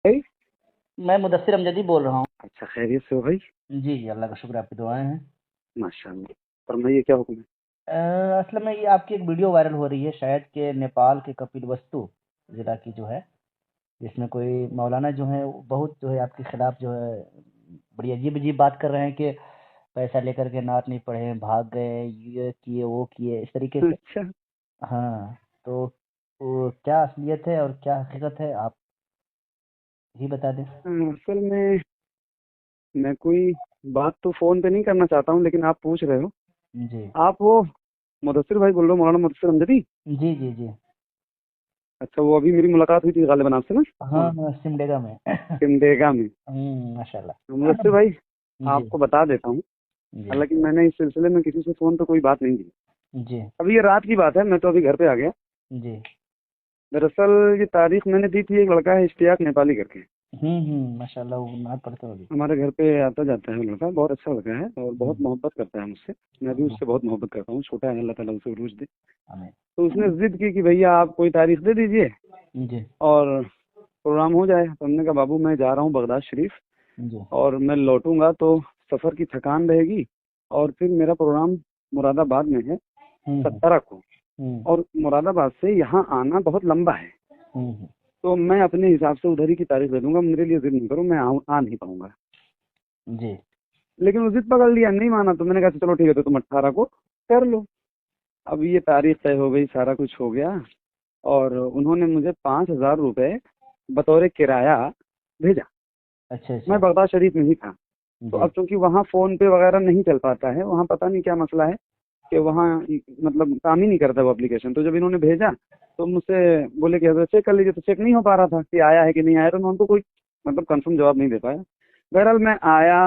भाई। मैं मुदस्सिर अमजदी बोल रहा हूँ। अच्छा, खैरियत से हो भाई? जी जी, अल्लाह का शुक्र, आपकी दुआएं हैं। माशाल्लाह। फरमाइए, क्या हुक्म है? असल में ये आपकी एक वीडियो वायरल हो रही है शायद के नेपाल के कपिलवस्तु जिला की जो है, जिसमें कोई मौलाना जो है वो बहुत जो है आपके खिलाफ जो है बड़ी अजीब अजीब बात कर रहे हैं कि पैसा लेकर के नात नहीं पढ़े, भाग गए, ये किए वो किए, इस तरीके से। अच्छा। हाँ, तो वो क्या असलियत है और क्या हकीकत है, आप ही बता दें। असल में मैं कोई बात तो फोन पे नहीं करना चाहता हूँ, लेकिन आप पूछ रहे हो। जी आप वो मुदस्सिर भाई बोल रहे हो, मौलाना मुदस्सिर अमजदी? जी जी जी। अच्छा, वो अभी मेरी मुलाकात हुई थी गालिबन आपसे ना, हाँ वहाँ हाँ, सिमडेगा में। सिमडेगा में। तो माशाल्लाह। मुदस्सिर भाई, जी आपको बता देता हूँ। जी हालांकि मैंने इस सिलसिले में किसी से फोन पे कोई बात नहीं की। जी अभी ये रात की बात है, मैं तो अभी घर पे आ गया। जी। दरअसल ये तारीख मैंने दी थी, एक लड़का है इश्तियाक नेपाली करके, माशाल्लाह, वो नमाज़ पढ़ते हो अभी। हमारे घर पे आता जाता है। वो लड़का बहुत अच्छा लड़का है और बहुत हुँ, मोहब्बत करता है मुझसे। मैं भी हुँ, उससे बहुत मोहब्बत करता हूँ। छोटा है, अल्लाह ताला उसे उरूज दे। आमीन। तो उसने जिद की कि भैया आप कोई तारीख दे दीजिए जी, और प्रोग्राम हो जाए। तो हमने कहा बाबू, मैं जा रहा हूँ बगदाद शरीफ जी। और मैं लौटूंगा तो सफ़र की थकान रहेगी। और फिर मेरा प्रोग्राम मुरादाबाद में है हुँ, हुँ, 17 को। हुँ, और मुरादाबाद से यहाँ आना बहुत लंबा है। हुँ, तो मैं अपने हिसाब से उधर ही की तारीख दे दूंगा, मेरे लिए जिद नहीं करो, मैं आ नहीं पाऊंगा। जी। लेकिन वो जिद पकड़ लिया, नहीं माना। तो मैंने कहा चलो ठीक है, तो तुम 18 को कर लो। अब ये तारीख तय हो गई, सारा कुछ हो गया। और उन्होंने मुझे 5,000 रुपये बतौर किराया भेजा। अच्छा, मैं अच्छा। बगदाद शरीफ में ही था। तो जी। अब चूंकि वहाँ फोन पे वगैरह नहीं चल पाता है, वहाँ पता नहीं क्या मसला है कि वहाँ मतलब काम ही नहीं करता वो एप्लीकेशन। तो जब इन्होंने भेजा तो मुझसे बोले कि हजरत चेक कर लीजिए। तो चेक नहीं हो पा रहा था कि आया है कि नहीं आया। तो मैं उनको कोई मतलब कंफर्म जवाब नहीं दे पाया। बहरहाल मैं आया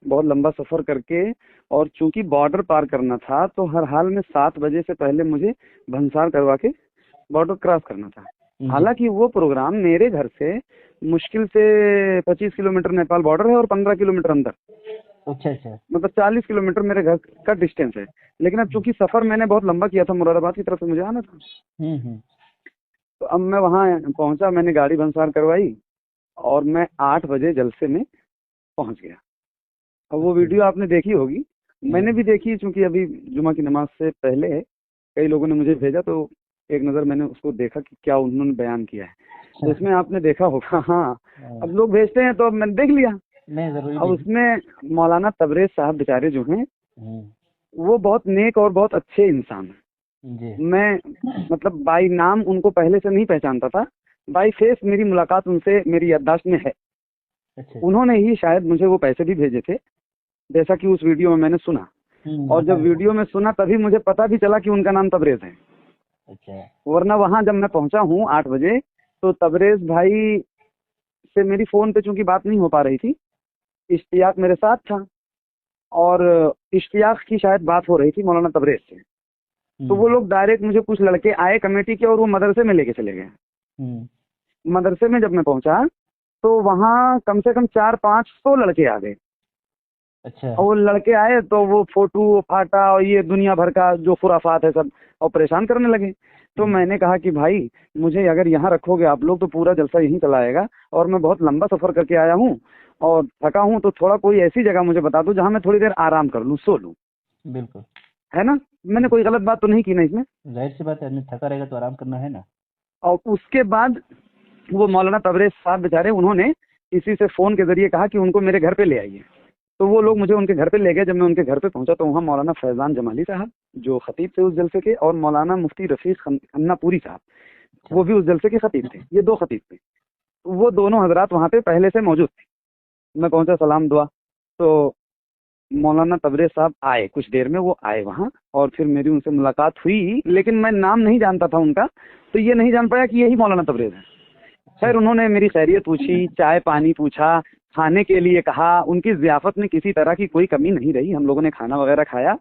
बहुत लंबा सफर करके। और चूंकि बॉर्डर पार करना था तो हर हाल में 7 बजे से पहले मुझे भंसार करवा के बॉर्डर क्रॉस करना था। जी। हालांकि वो प्रोग्राम मेरे घर से मुश्किल से 25 किलोमीटर नेपाल बॉर्डर है और 15 किलोमीटर अंदर, अच्छा, अच्छा। मतलब 40 किलोमीटर मेरे घर का डिस्टेंस है। लेकिन अब चूंकि सफर मैंने बहुत लंबा किया था, मुरादाबाद की तरफ से मुझे आना था। हुँ, हुँ। तो अब मैं वहाँ पहुंचा, मैंने गाड़ी भंसार करवाई और मैं 8 बजे जलसे में पहुंच गया। अब वो अच्छा। वीडियो आपने देखी होगी, जी, मैंने भी देखी। चूंकि अभी जुमा की नमाज से पहले कई लोगों ने मुझे भेजा, तो एक नज़र मैंने उसको देखा कि क्या उन्होंने बयान किया है। तो इसमें आपने देखा होगा। हाँ, अब लोग भेजते हैं तो अब मैंने देख लिया। नहीं, ज़रूरी अब भी है। उसमें मौलाना तबरेज साहब बेचारे जो हैं, हुँ, वो बहुत नेक और बहुत अच्छे इंसान हैं। जी। मैं मतलब बाई नाम उनको पहले से नहीं पहचानता था। बाई फेस मेरी मुलाकात उनसे मेरी याददाश्त में है। अच्छा, अच्छा। उन्होंने ही शायद मुझे वो पैसे भी भेजे थे, जैसा कि उस वीडियो में मैंने सुना। और आता जब है वो। वीडियो में सुना तभी मुझे पता भी चला कि उनका नाम तबरेज है। अच्छा। वरना वहां जब मैं पहुंचा हूँ 8 बजे, तो तबरेज भाई से मेरी फोन पे चूंकि बात नहीं हो पा रही थी, इश्तियाक मेरे साथ था। और इश्तियाक की शायद बात हो रही थी मौलाना तबरेज से। तो वो हुँ, लोग डायरेक्ट मुझे कुछ लड़के आए कमेटी के और वो मदरसे में लेके चले गए। हुँ। मदरसे में जब मैं पहुंचा तो वहाँ कम से कम 400-500 लड़के आ गए। अच्छा। और वो लड़के आए तो वो फोटो वो फाटा और ये दुनिया भर का जो खुराफात है सब, और परेशान करने लगे। तो हुँ, मैंने कहा कि भाई, मुझे अगर यहाँ रखोगे आप लोग तो पूरा जलसा यहीं चला आएगा। और मैं बहुत लंबा सफर करके आया हूँ और थका हूँ, तो थोड़ा कोई ऐसी जगह मुझे बता दो जहाँ मैं थोड़ी देर आराम कर लूँ, सो लूँ। बिल्कुल। है ना? मैंने कोई गलत बात तो नहीं की ना इसमें? ज़ाहिर-सी बात है, आदमी थका रहेगा तो आराम करना है ना। और उसके बाद वो मौलाना तबरेज साहब बेचारे, उन्होंने किसी से फोन के जरिए कहा कि उनको मेरे घर पे ले आइए। तो वो लोग मुझे उनके घर पे ले गए। जब मैं उनके घर पे पहुंचा तो वहाँ मौलाना फैजान जमाली साहब जो खतीब थे उस जलसे के, और मौलाना मुफ्ती रफीक अन्नापुरी साहब, अच्छा। वो भी उस जलसे के खतीब थे। ये दो खतीब थे। तो वो दोनों हजरात वहाँ पे पहले से मौजूद थे। मैं पहुंचा, सलाम दुआ। तो मौलाना तबरेज साहब आए, कुछ देर में वो आए वहाँ। और फिर मेरी उनसे मुलाकात हुई, लेकिन मैं नाम नहीं जानता था उनका। तो ये नहीं जान पाया कि यही मौलाना तबरेज है। अच्छा, खैर, उन्होंने मेरी खैरियत पूछी, चाय पानी पूछा, खाने के लिए कहा। उनकी ज़ियाफ़त में किसी तरह की कोई कमी नहीं रही। हम लोगों ने खाना वगैरह खाया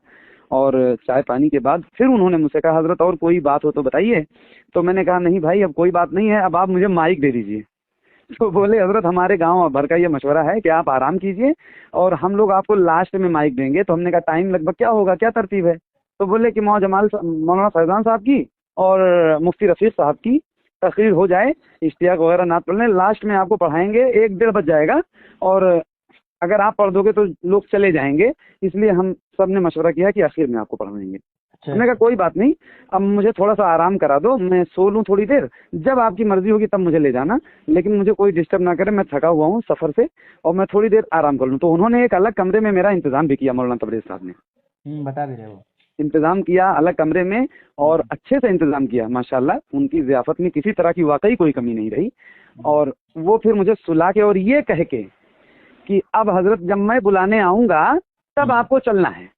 और चाय पानी के बाद फिर उन्होंने मुझसे कहा, हज़रत और कोई बात हो तो बताइए। तो मैंने कहा, नहीं भाई, अब कोई बात नहीं है, अब आप मुझे माइक दे दीजिए। तो बोले, हज़रत हमारे गांव भर का ये मशवरा है कि आप आराम कीजिए और हम लोग आपको लास्ट में माइक देंगे। तो हमने कहा, टाइम लगभग क्या होगा, क्या तरतीब है? तो बोले कि मौलाना फैजान साहब की और मुफ्ती रफीक साहब की तकरीर हो जाए, इश्तियाक वगैरह नात पढ़ लें, लास्ट में आपको पढ़ाएंगे, 1-1:30 बज जाएगा और अगर आप पढ़ दोगे तो लोग चले जाएंगे, इसलिए हम सब ने मशवरा किया कि आखिर में आपको पढ़ाएंगे। मैंने कहा कोई बात नहीं, अब मुझे थोड़ा सा आराम करा दो, मैं सो लूँ थोड़ी देर, जब आपकी मर्जी होगी तब मुझे ले जाना, लेकिन मुझे कोई डिस्टर्ब ना करे, मैं थका हुआ हूँ सफ़र से और मैं थोड़ी देर आराम कर लूँ। तो उन्होंने एक अलग कमरे में मेरा इंतजाम भी किया, मौलाना तबरेज़ साहब ने बता भी रहे हो, इंतजाम किया अलग कमरे में और अच्छे से इंतजाम किया माशाल्लाह। उनकी ज़ियाफ़त में किसी तरह की वाकई कोई कमी नहीं रही। और वो फिर मुझे सुला के और ये कह के कि अब हजरत जब मैं बुलाने आऊँगा तब आपको चलना है,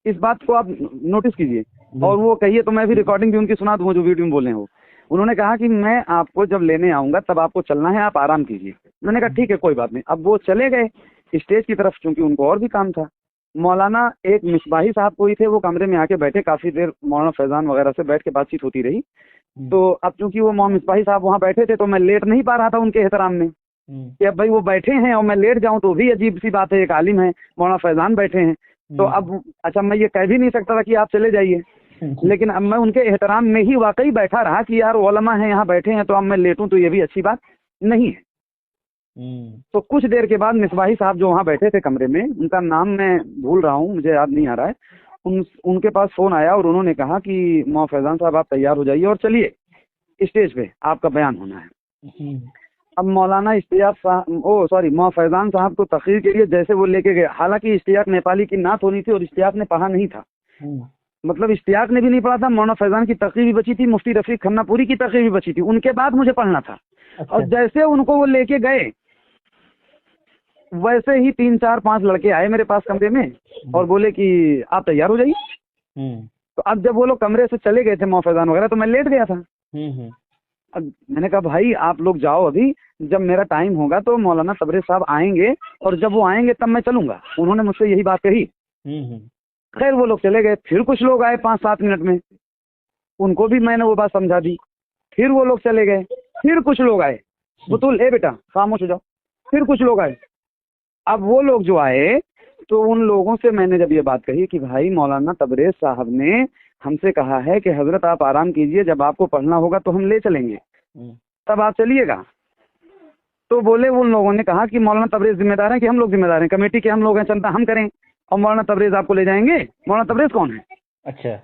इस बात को आप नोटिस कीजिए और वो कहिए तो मैं भी रिकॉर्डिंग भी उनकी सुना दूँ जो वीडियो में बोले हो। उन्होंने कहा कि मैं आपको जब लेने आऊँगा तब आपको चलना है, आप आराम कीजिए। मैंने कहा ठीक है कोई बात नहीं। अब वो चले गए स्टेज की तरफ, चूँकि उनको और भी काम था। मौलाना एक मिसबाही साहब कोई थे, वो कमरे में आके बैठे, काफ़ी देर मौलाना फैज़ान वगैरह से बैठ के बातचीत होती रही। तो अब चूँकि वो मौलाना मिसबाही साहब वहाँ बैठे थे तो मैं लेट नहीं पा रहा था उनके एहतराम में कि अब भाई वो बैठे हैं और मैं लेट जाऊँ तो भी अजीब सी बात है, एक आलिम है, मौलाना फैज़ान बैठे हैं। तो अब अच्छा मैं ये कह भी नहीं सकता था कि आप चले जाइए, लेकिन अब मैं उनके एहतराम में ही वाकई बैठा रहा कि यार उलमा हैं यहाँ बैठे हैं तो अब मैं लेटूं तो ये भी अच्छी बात नहीं है। तो कुछ देर के बाद मिसबाही साहब जो वहाँ बैठे थे कमरे में, उनका नाम मैं भूल रहा हूँ, मुझे याद नहीं आ रहा है, उनके पास फ़ोन आया और उन्होंने कहा कि मौलाना फैज़ान साहब आप तैयार हो जाइए और चलिए स्टेज पे, आपका बयान होना है। अब मौलाना इश्तियाक साहब मौलाना फैज़ान साहब को तकरीर के लिए जैसे वो लेके गए, हालांकि इश्तियाक नेपाली की नात होनी थी और इश्तियाक ने पढ़ा नहीं था, मतलब इश्तियाक ने भी नहीं पढ़ा था, मौलाना फैज़ान की तकरीर भी बची थी, मुफ्ती रफ़ीक खन्नापुरी की तकरीर भी बची थी, उनके बाद मुझे पढ़ना था। और जैसे उनको वो लेके गए वैसे ही 3-4-5 लड़के आए मेरे पास कमरे में और बोले कि आप तैयार हो जाइए। तो अब जब वो लोग कमरे से चले गए थे मौलाना फैज़ान वगैरह, तो मैं लेट गया था। अब मैंने कहा भाई आप लोग जाओ, अभी जब मेरा टाइम होगा तो मौलाना तबरेज़ साहब आएंगे और जब वो आएंगे तब मैं चलूंगा। उन्होंने मुझसे यही बात कही। खैर वो लोग चले गए, फिर कुछ लोग आए 5-7 मिनट में, उनको भी मैंने वो बात समझा दी। फिर वो लोग चले गए, फिर कुछ लोग आए, बुतुल ए बेटा खामोश हो जाओ, फिर कुछ लोग आए। अब वो लोग जो आए तो उन लोगों से मैंने जब ये बात कही कि भाई मौलाना तबरेज़ साहब ने हमसे कहा है कि हजरत आप आराम कीजिए, जब आपको पढ़ना होगा तो हम ले चलेंगे, तब आप चलिएगा। तो बोले उन लोगों ने कहा कि मौलाना तबरेज़ जिम्मेदार हैं कि हम लोग जिम्मेदार हैं, कमेटी के हम लोग हैं, चंदा हम करें और मौलाना तबरेज़ आपको ले जाएंगे। मौलाना तबरेज़ कौन है? अच्छा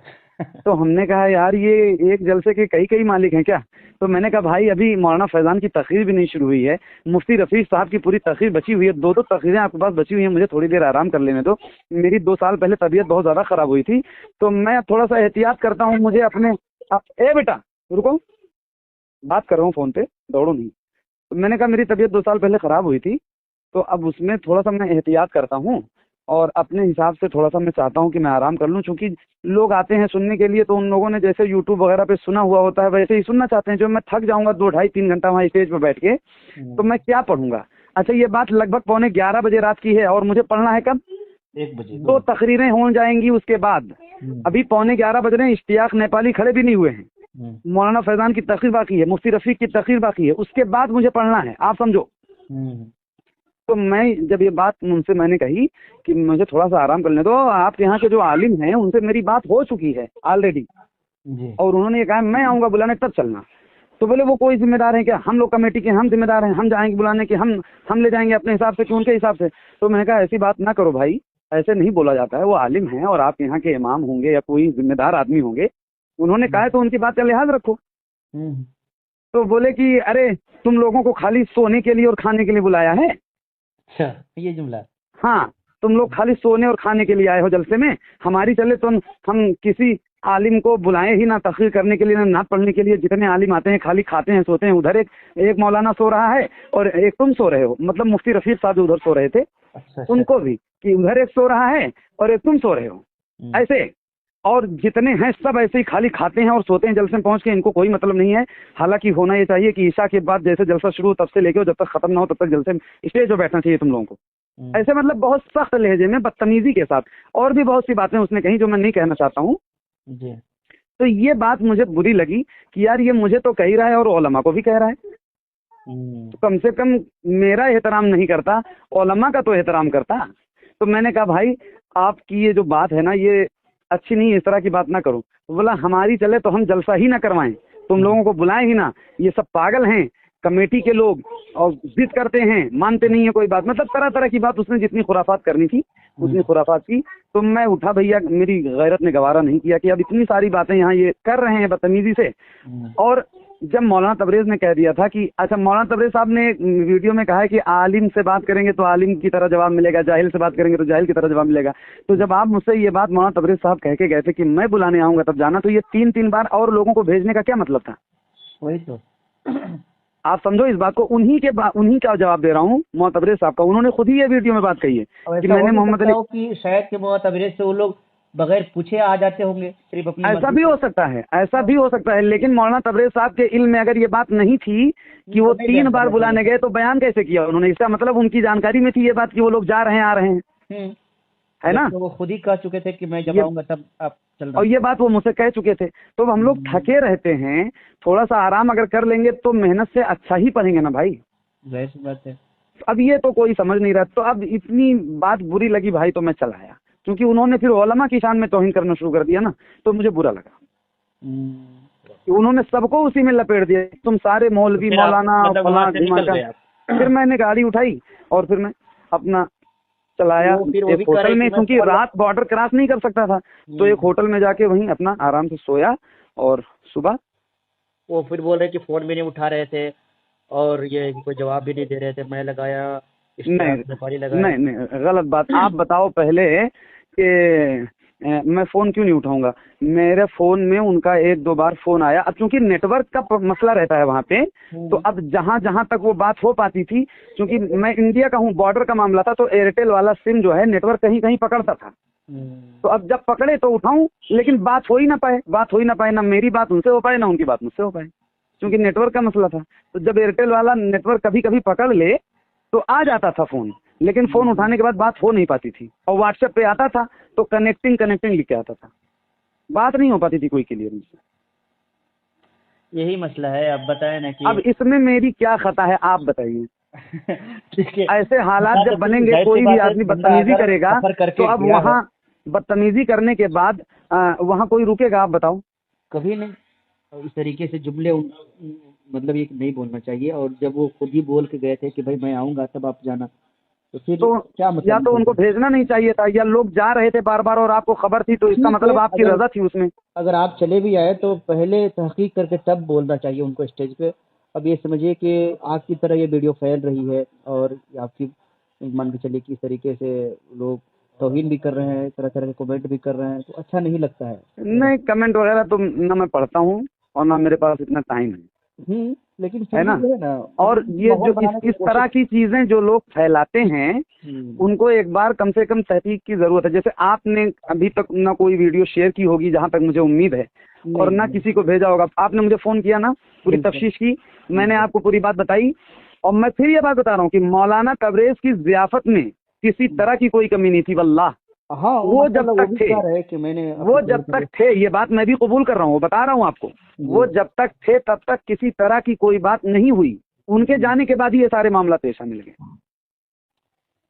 तो हमने कहा यार ये एक जलसे के कई मालिक हैं क्या? तो मैंने कहा भाई अभी मौलाना फैज़ान की तकरीर भी नहीं शुरू हुई है, मुफ्ती रफ़ीक साहब की पूरी तकरीर बची हुई है, 2 तकरीरें आपके पास बची हुई हैं, मुझे थोड़ी देर आराम कर लेने दो। मेरी 2 साल पहले तबीयत बहुत ज़्यादा ख़राब हुई थी, तो मैं थोड़ा सा एहतियात करता हूँ, मुझे अपने ए बेटा रुको, बात कर रहा हूँ फ़ोन पे, दौड़ो नहीं। तो मैंने कहा मेरी तबीयत 2 साल पहले ख़राब हुई थी, तो अब उसमें थोड़ा सा मैं एहतियात करता हूँ और अपने हिसाब से थोड़ा सा मैं चाहता हूँ कि मैं आराम कर लूँ, क्योंकि लोग आते हैं सुनने के लिए तो उन लोगों ने जैसे यूट्यूब वगैरह पे सुना हुआ होता है वैसे ही सुनना चाहते हैं। जो मैं थक जाऊँगा 2 ढाई 3 घंटा वहाँ स्टेज पर बैठ के, तो मैं क्या पढ़ूंगा। अच्छा ये बात लगभग 11:15 बजे रात की है और मुझे पढ़ना है कब? 1 बजे। 2 तकरीरें हो जाएंगी उसके बाद, अभी 11:15 बज रहे हैं, इश्तियाक नेपाली खड़े भी नहीं हुए हैं, मौलाना फैज़ान की तकरीर बाकी है, मुफ्ती रफ़ीक की तकरीर बाकी है, उसके बाद मुझे पढ़ना है, आप समझो। तो मैं जब ये बात उनसे मैंने कही कि मुझे थोड़ा सा आराम करने दो, आपके यहाँ के जो आलिम हैं उनसे मेरी बात हो चुकी है ऑलरेडी, और उन्होंने ये कहा मैं आऊँगा बुलाने तब चलना। तो बोले वो कोई जिम्मेदार है क्या? हम लोग कमेटी के हम जिम्मेदार हैं, हम जाएंगे बुलाने के, हम ले जाएंगे अपने हिसाब से कि उनके हिसाब से। तो मैंने कहा ऐसी बात ना करो भाई, ऐसे नहीं बोला जाता है, वो आलिम हैं और आप यहाँ के इमाम होंगे या कोई जिम्मेदार आदमी होंगे, उन्होंने कहा है तो उनकी बात का लिहाज रखो। तो बोले कि अरे तुम लोगों को खाली सोने के लिए और खाने के लिए बुलाया है। अच्छा ये जुमला? हाँ, तुम लोग खाली सोने और खाने के लिए आए हो जलसे में, हमारी चले तो हम किसी आलिम को बुलाएं ही ना तकरीर करने के लिए ना नात पढ़ने के लिए। जितने आलिम आते हैं खाली खाते हैं सोते हैं। उधर एक मौलाना सो रहा है और एक तुम सो रहे हो, मतलब मुफ्ती रफ़ीक साहब उधर सो रहे थे। अच्छा। उनको भी कि उधर एक सो रहा है और एक तुम सो रहे हो, ऐसे। और जितने हैं सब ऐसे ही खाली खाते हैं और सोते हैं जलसे में पहुंच के, इनको कोई मतलब नहीं है। हालांकि होना ये चाहिए कि ईशा के बाद जैसे जलसा शुरू हो तब से लेके जब तक खत्म ना हो तब तक जलसे में स्टेज पर बैठना चाहिए तुम लोगों को, ऐसे मतलब बहुत सख्त लहजे में बदतमीजी के साथ। और भी बहुत सी बातें उसने कही जो मैं नहीं कहना चाहता हूँ। तो ये बात मुझे बुरी लगी कि यार ये मुझे तो कह ही रहा है और उलमा को भी कह रहा है, तो कम से कम मेरा एहतराम नहीं करता, उलमा का तो एहतराम करता। तो मैंने कहा भाई आपकी ये जो बात है ना ये अच्छी नहीं, इस तरह की बात ना करो। तो बोला हमारी चले तो हम जलसा ही ना करवाएं, तुम लोगों को बुलाए ही ना, ये सब पागल हैं कमेटी के लोग और जिद करते हैं, मानते नहीं है कोई बात, मतलब तरह तरह की बात उसने जितनी खुराफात करनी थी उतनी खुराफात की। तो मैं उठा भैया, मेरी गैरत ने गवारा नहीं किया कि अब इतनी सारी बातें यहाँ ये कर रहे हैं बदतमीजी से। और जब मौलाना तबरेज ने कह दिया था कि अच्छा, मौलाना तबरेज साहब ने वीडियो में कहा है कि आलिम से बात करेंगे तो आलिम की तरह जवाब मिलेगा, जाहिल से बात करेंगे तो जाहिल की तरह जवाब मिलेगा। तो जब आप मुझसे ये बात मौलाना तबरेज साहब कह के गए थे कि मैं बुलाने आऊंगा तब जाना, तो ये 3-3 बार और लोगों को भेजने का क्या मतलब था? वही तो आप समझो इस बात को। उन्हीं का जवाब दे रहा हूँ मौलाना तबरेज साहब का। उन्होंने खुद ही ये वीडियो में बात कही है कि मैंने मोहम्मद अली कि शायद के मौलाना तबरेज से वो लोग बगैर पूछे आ जाते होंगे, सिर्फ अपनी ऐसा भी हो सकता है, ऐसा भी हो सकता है। लेकिन मौलाना तबरेज साहब के इल्म में अगर ये बात नहीं थी कि वो 3 बार बुलाने गए तो बयान कैसे किया उन्होंने? इसका मतलब उनकी जानकारी में थी ये बात कि वो लोग जा रहे हैं, आ रहे हैं, है ना? तो वो खुद ही कह चुके थे कि मैं जब आऊंगा तब आप चलना, और ये बात वो मुझसे कह चुके थे। तो हम लोग थके रहते हैं, थोड़ा सा आराम अगर कर लेंगे तो मेहनत से अच्छा ही पढ़ेंगे ना भाई। जाहिर सी बात है। अब ये तो कोई समझ नहीं रहा। तो अब इतनी बात बुरी लगी भाई तो मैं चला आया, क्योंकि उन्होंने फिर उलमा की शान में तौहीन करना शुरू कर दिया ना, तो मुझे बुरा लगा कि उन्होंने सबको उसी में लपेट दिया, तुम सारे मौलवी मौलाना फलां ढिमाका। फिर मैंने गाड़ी उठाई और फिर मैं अपना चलाया एक होटल में, क्योंकि रात बॉर्डर क्रॉस नहीं कर सकता था, तो एक होटल में जाके वहीं अपना आराम से सोया। और सुबह वो फिर बोल रहे कि फोन भी नहीं उठा रहे थे और ये कोई जवाब भी नहीं दे रहे थे, मैं लगाया नहीं, गलत बात। आप बताओ पहले कि मैं फोन क्यों नहीं उठाऊंगा? मेरे फोन में उनका 1-2 बार फोन आया। अब क्योंकि नेटवर्क का मसला रहता है वहाँ पे, तो अब जहाँ जहाँ तक वो बात हो पाती थी, क्योंकि मैं इंडिया का हूँ, बॉर्डर का मामला था, तो एयरटेल वाला सिम जो है नेटवर्क कहीं कहीं पकड़ता था। तो अब जब पकड़े तो उठाऊं, लेकिन बात हो ही ना पाए, ना मेरी बात उनसे हो पाए ना उनकी बात मुझसे हो पाए, क्योंकि नेटवर्क का मसला था। तो जब एयरटेल वाला नेटवर्क कभी कभी पकड़ ले तो आ जाता था फोन, लेकिन फोन उठाने के बाद बात हो नहीं पाती थी। और व्हाट्सएप पे आता था तो कनेक्टिंग लिख के आता था, बात नहीं हो पाती थी कोई क्लियर मुझसे। यही मसला है। अब बताए ना कि अब इसमें मेरी क्या खता है, आप बताइए। ठीक है, ऐसे हालात जब बनेंगे, कोई भी आदमी बदतमीजी करेगा तो अब वहाँ बदतमीजी करने के बाद वहाँ कोई रुकेगा? आप बताओ। कभी नहीं। इस तरीके से जुमले मतलब ये नहीं बोलना चाहिए। और जब वो खुद ही बोल के गए थे कि भाई मैं आऊंगा तब आप जाना, तो फिर तो क्या मतलब? या तो उनको भेजना नहीं चाहिए था, या लोग जा रहे थे बार बार और आपको खबर थी, तो इसका मतलब आपकी रजा थी उसमें। अगर आप चले भी आए तो पहले तहकीक करके तब बोलना चाहिए उनको स्टेज पे। अब ये समझिए कि आपकी तरह ये वीडियो फैल रही है और आपकी मान के चलिए कि इस तरीके से लोग तौहीन भी कर रहे हैं, तरह तरह के कमेंट भी कर रहे हैं, तो अच्छा नहीं लगता है। नहीं, कमेंट वगैरह तो ना मैं पढ़ता हूँ और ना मेरे पास इतना टाइम है, लेकिन है ना? और ये जो इस तरह की चीजें जो लोग फैलाते हैं उनको एक बार कम से कम तहकीक की जरूरत है। जैसे आपने अभी तक ना कोई वीडियो शेयर की होगी जहां तक मुझे उम्मीद है, और ना किसी को भेजा होगा। आपने मुझे फोन किया ना, पूरी तफ्तीश की, मैंने आपको पूरी बात बताई। और मैं फिर ये बात बता रहा हूँ कि मौलाना तबरेज की जियाफत में किसी तरह की कोई कमी नहीं थी वल्लाह। हाँ, वो जब तक थे, कि मैंने वो जब तक थे, ये बात मैं भी कबूल कर रहा हूँ, बता रहा हूँ आपको, वो जब तक थे तब तक किसी तरह की कोई बात नहीं हुई। उनके जाने के बाद ही ये सारे मामला पेश मिल गए।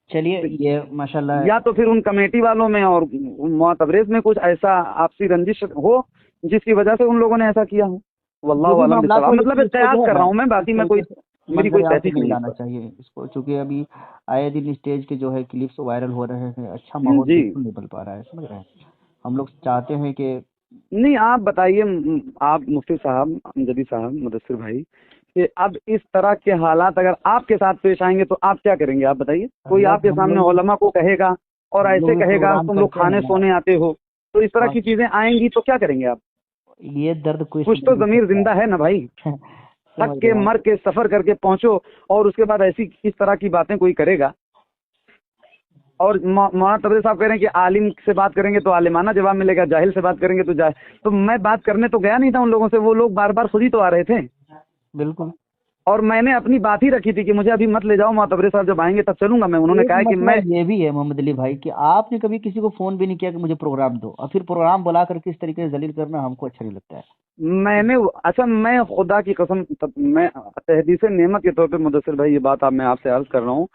चलिए, ये माशाल्लाह, या तो फिर उन कमेटी वालों में और मौलाना तबरेज में कुछ ऐसा आपसी रंजिश हो जिसकी वजह से उन लोगों ने ऐसा किया हो। वल्लाहु अलम बिस्सवाब। मतलब कयास कर रहा हूँ मैं, बाकी मैं कोई मेरी कोई तहकीक नहीं लाना चाहिए इसको, क्योंकि अभी आए दिन स्टेज के जो है क्लिप्स वायरल हो रहे हैं। अच्छा माहौल बिल्कुल नहीं बन पा रहा है, समझ रहे हैं? हम लोग चाहते हैं कि नहीं। आप बताइए, आप मुफ्ती साहब, अमजदी साहब, मुदस्सिर भाई, कि अब इस तरह के हालात अगर आपके साथ पेश आएंगे तो आप क्या करेंगे? आप बताइए। कोई आपके सामने उलमा को कहेगा और ऐसे कहेगा तुम लोग खाने सोने आते हो, तो इस तरह की चीजें आएंगी तो क्या करेंगे आप? ये दर्द कुछ तो जमीर जिंदा है ना भाई। थक के मर के सफर करके पहुंचो और उसके बाद ऐसी इस तरह की बातें कोई करेगा? और मौलाना तबरेज साहब कह रहे हैं कि आलिम से बात करेंगे तो आलिमाना जवाब मिलेगा, जाहिल से बात करेंगे तो जाहिल। तो मैं बात करने तो गया नहीं था उन लोगों से, वो लोग बार बार खुद ही तो आ रहे थे। बिल्कुल। और मैंने अपनी बात ही रखी थी कि मुझे अभी मत ले जाओ, मौलाना तबरेज साहब जब आएंगे तब चलूंगा मैं। उन्होंने कहा कि मैं, ये भी है मोहम्मद अली भाई कि आपने कभी किसी को फोन भी नहीं किया कि मुझे प्रोग्राम दो, और फिर प्रोग्राम बुला कर किस तरीके से जलील करना हमको अच्छा नहीं लगता है। मैंने अच्छा, मैं खुदा की कसम, मैं तहदीस नेमत के तौर पे मुदस्सिर भाई ये बात मैं आपसे अर्ज कर रहा हूँ,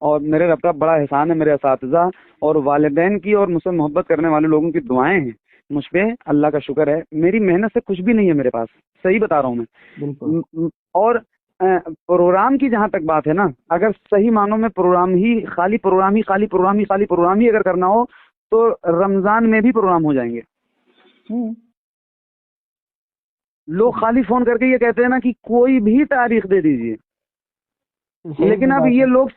और मेरे रब का बड़ा एहसान है, मेरे असातिज़ा और वालिदैन की और मुझसे मोहब्बत करने वाले लोगों की दुआएं हैं मुझ पे अल्लाह का शुक्र है, मेरी मेहनत से कुछ भी नहीं है मेरे पास, सही बता रहा हूँ मैं। बिल्कुल। और प्रोग्राम की जहां तक बात है ना, अगर सही मानों में प्रोग्राम ही खाली प्रोग्राम ही खाली प्रोग्राम ही खाली प्रोग्राम ही अगर करना हो तो रमजान में भी प्रोग्राम हो जाएंगे। लोग खाली फोन करके ये कहते हैं ना कि कोई भी तारीख दे दीजिए, लेकिन अब ये लोग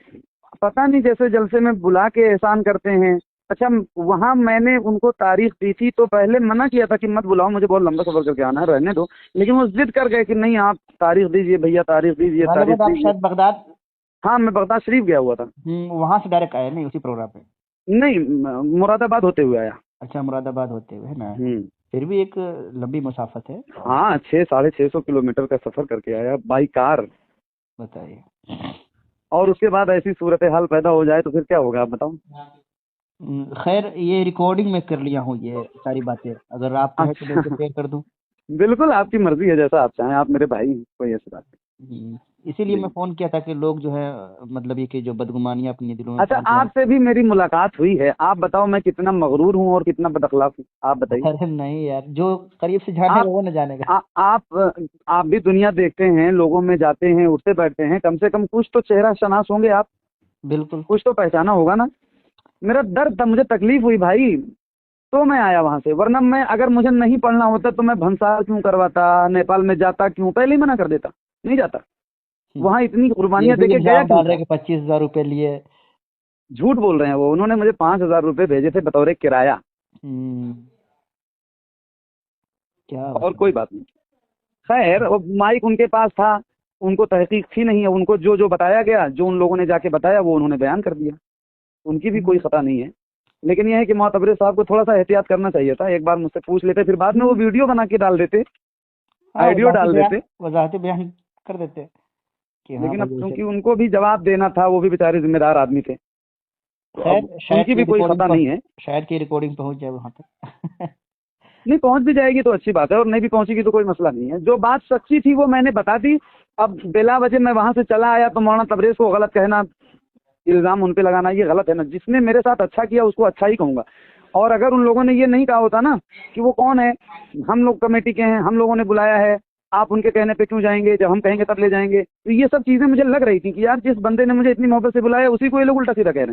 पता नहीं जैसे जलसे में बुला के एहसान करते हैं। अच्छा, वहां मैंने उनको तारीख दी थी तो पहले मना किया था कि मत बुलाओ, मुझे बहुत लंबा सफर करके आना है, रहने दो, लेकिन वो जिद कर गए कि नहीं आप तारीख दीजिए भैया, तारीख दीजिए, तारीख आप दीजिए। शायद बगदाद, हाँ, मैं बगदाद शरीफ गया हुआ था। वहां से डायरेक्ट आए नहीं उसी प्रोग्राम पे? नहीं, मुरादाबाद होते हुए आया। अच्छा, मुरादाबाद होते हुए है ना। फिर भी एक लंबी मुसाफत है। हाँ, 600-650 किलोमीटर का सफर करके आया बाई कार। बताइए। और उसके बाद ऐसी सूरत हाल पैदा हो जाए तो फिर क्या होगा, आप बताओ। खैर, ये रिकॉर्डिंग में कर लिया हूँ ये सारी बातें, अगर आप चाहें तो मैं शेयर कर दूं। बिल्कुल, आपकी मर्जी है, जैसा आप चाहें, आप मेरे भाई, कोई ऐसी बात नहीं। इसीलिए मैं फोन किया था कि लोग जो है मतलब ये कि जो बदगुमानियां अपनी दिलों में। अच्छा, आपसे भी मेरी मुलाकात हुई है, आप बताओ मैं कितना मगरूर हूँ और कितना बदअखलाक हूँ, आप बताइए। अरे नहीं यार, जो करीब से जानेगा वो न जानेगा। आप भी दुनिया देखते हैं, लोगों में जाते हैं, उठते बैठते हैं, कम से कम कुछ तो चेहरा शनास होंगे आप। बिल्कुल, कुछ तो पहचाना होगा ना। मेरा दर्द था, मुझे तकलीफ हुई भाई, तो मैं आया वहां से, वरना मैं अगर मुझे नहीं पढ़ना होता तो मैं भंसार क्यों करवाता, नेपाल में जाता क्यों, पहले ही मना कर देता, नहीं जाता। वहाँ इतनी कुर्बानियां देके गया क्यों? 25,000 रुपए लिए। झूठ बोल रहे हैं वो, उन्होंने मुझे 5,000 रुपए भेजे थे बतौर किराया। क्या और कोई बात नहीं। खैर, वो माइक उनके पास था, उनको तहकीक थी नहीं है, उनको जो जो बताया गया, जो उन लोगों ने जाके बताया वो उन्होंने बयान कर दिया, उनकी भी कोई खता नहीं है। लेकिन यह है कि मोतबरे साहब को थोड़ा सा एहतियात करना चाहिए था, एक बार मुझसे पूछ लेते, फिर बाद में वो वीडियो बना के डाल देते, ऑडियो डाल देते, वजाहती बयान कर देते। लेकिन अब क्योंकि उनको भी जवाब देना था, वो भी बेचारे जिम्मेदार आदमी थे, उनकी भी कोई खता नहीं है। शायद की रिकॉर्डिंग पहुंच जाए वहां तक। नहीं, पहुंच भी जाएगी तो अच्छी बात है, और नहीं भी पहुंचेगी तो कोई मसला नहीं है। जो बात सच्ची थी वो मैंने बता दी। अब बेला वजह मैं वहां से चला आया तो मौलाना तबरेज को गलत कहना, इल्जाम उन पे लगाना, ये गलत है ना। जिसने मेरे साथ अच्छा किया उसको अच्छा ही कहूंगा। और अगर उन लोगों ने ये नहीं कहा होता ना कि वो कौन है, हम लोग कमेटी के हैं, हम लोगों ने बुलाया है, आप उनके कहने पे क्यों जाएंगे, जब हम कहेंगे तब ले जाएंगे, तो ये सब चीजें मुझे लग रही थी कि यार जिस बंदे ने मुझे इतनी मोहब्बत से बुलाया उसी को ये लोग उल्टा सीधा कह रहे हैं।